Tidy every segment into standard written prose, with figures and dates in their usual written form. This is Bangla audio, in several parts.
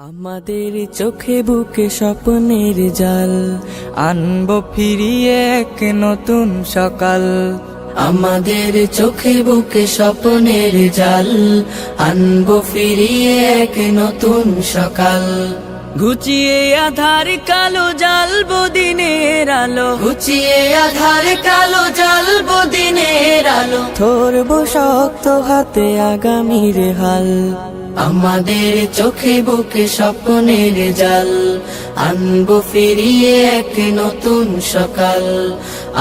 আমাদের চোখে বুকে স্বপ্নের জাল, আনবো ফিরিয়ে এক নতুন সকাল। আমাদের চোখে বুকে স্বপ্নের জাল, আনবো ফিরিয়ে এক নতুন সকাল। ঘুচিয়ে আধার কালো জ্বালবো দিনের আলো, ঘুচিয়ে আধার কালো জ্বালবো দিনের আলো। ধরবো শক্ত হাতে আগামীর হাল। আমাদের চোখে বুকে স্বপ্নের জাল, আনবো ফিরিয়ে এক নতুন সকাল।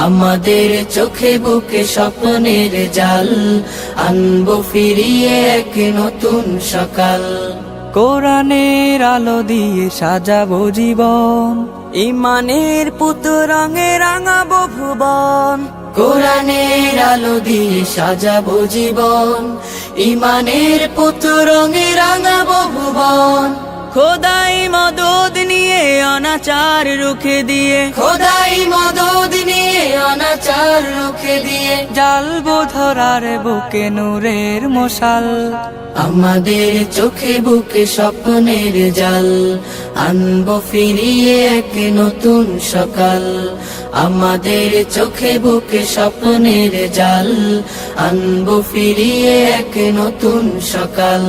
আমাদের চোখে বুকে স্বপ্নের জাল, আনবো ফিরিয়ে এক নতুন সকাল। কোরআনের আলো দিয়ে সাজাবো জীবন, ইমানের পুত রঙে রাঙাবো ভুবন। কোরআনের আলো দিয়ে সাজাবো জীবন, ইমানের পুত রঙে রাঙাবো ভুবন। খোদাই মদদ নিয়ে অনাচার রুখে দিয়ে, খোদাই মদদ নিয়ে অনাচার রুখে দিয়ে। জ্বালবো ধরার বুকে নূরের মশাল। আমাদের চোখে বুকে স্বপ্নের জাল, আনবো ফিরিয়ে এক নতুন সকাল। আমাদের চোখে বুকে স্বপ্নের জাল, আনবো ফিরিয়ে এক নতুন সকাল।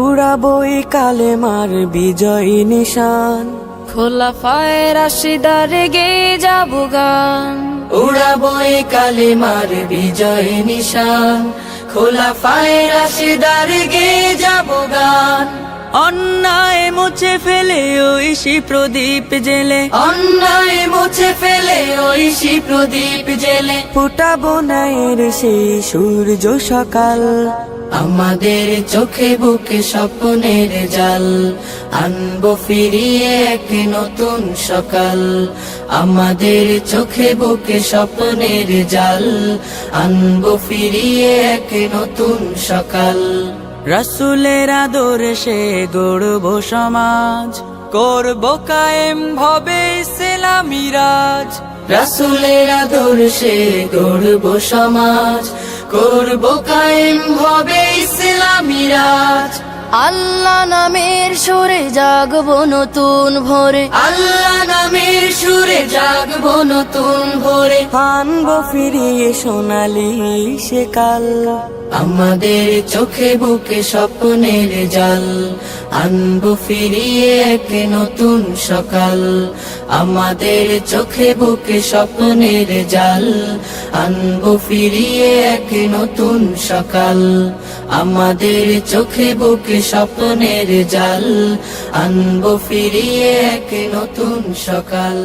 উড়াবই কালেমার বিজয়ী নিশান, খোলাফায়ে রাশিদার গেয়ে যাবো গান। উড়াবই কালেমার বিজয় নিশান, খোলাফায়ে রাশিদার গেয়ে যাবো গান। অন্যায় মুছে ফেলে ঐশী প্রদীপ জেলে, অন্যায় মুছে ফেলে ঐশী প্রদীপ জেলে। ফুটাবো ন্যায়ের সেই সূর্য সকাল। আমাদের চোখে বুকে স্বপ্নের জাল, আনবো ফিরিয়ে এক নতুন সকাল। আমাদের চোখে বুকে স্বপ্নের জাল, আনবো ফিরিয়ে এক নতুন সকাল। রাসূলের আদর্শে গড়বো সমাজ, করবো কায়েম ভবে ইসলামী রাজ। রাসূলের আদর্শে গড়বো সমাজ, করবো কায়েম হবে ইসলামী রাজ। আল্লাহ নামের সুরে জাগবো নতুন ভোরে, আল্লাহ নামের সুরে জাগবো নতুন ভোরে। আনবো ফিরিয়ে সোনালি সেকাল। আমাদের চোখে বুকে স্বপ্নের জাল, আনবো ফিরিয়ে এক নতুন সকাল। আমাদের চোখে বুকে স্বপ্নের জাল, আনবো ফিরিয়ে এক নতুন সকাল। আমাদের চোখে বুকে স্বপ্নের জাল, আনবো ফিরিয়ে এক নতুন সকাল।